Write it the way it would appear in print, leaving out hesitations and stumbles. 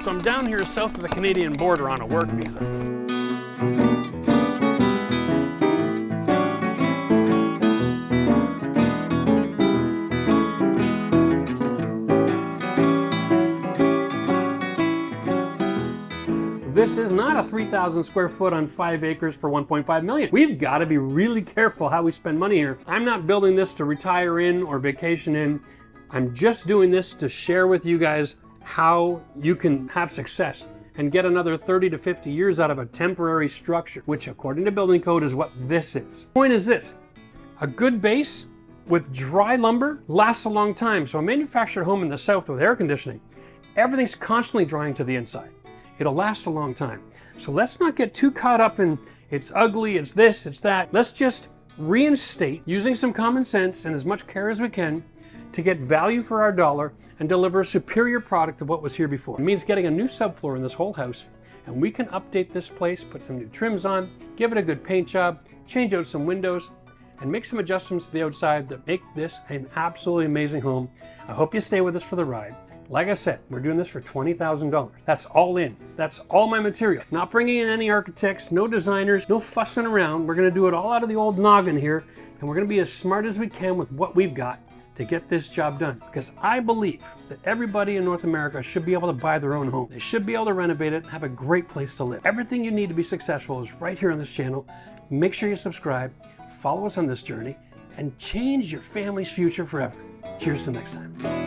So I'm down here south of the Canadian border on a work visa. This is not a 3,000 square foot on 5 acres for 1.5 million. We've got to be really careful how we spend money here. I'm not building this to retire in or vacation in. I'm just doing this to share with you guys how you can have success and get another 30 to 50 years out of a temporary structure, which according to building code is what this is. The point is this: a good base with dry lumber lasts a long time. So a manufactured home in the south with air conditioning, everything's constantly drying to the inside. It'll last a long time. So let's not get too caught up in it's ugly, it's this, it's that. Let's just reinstate, using some common sense and as much care as we can, to get value for our dollar and deliver a superior product of what was here before. It means getting a new subfloor in this whole house, and we can update this place, put some new trims on, give it a good paint job, change out some windows, and make some adjustments to the outside that make this an absolutely amazing home. I hope you stay with us for the ride. Like I said, we're doing this for $20,000. That's all in. That's all my material. Not bringing in any architects, no designers, no fussing around. We're gonna do it all out of the old noggin here, and we're gonna be as smart as we can with what we've got to get this job done. Because I believe that everybody in North America should be able to buy their own home. They should be able to renovate it and have a great place to live. Everything you need to be successful is right here on this channel. Make sure you subscribe, follow us on this journey, and change your family's future forever. Cheers till next time.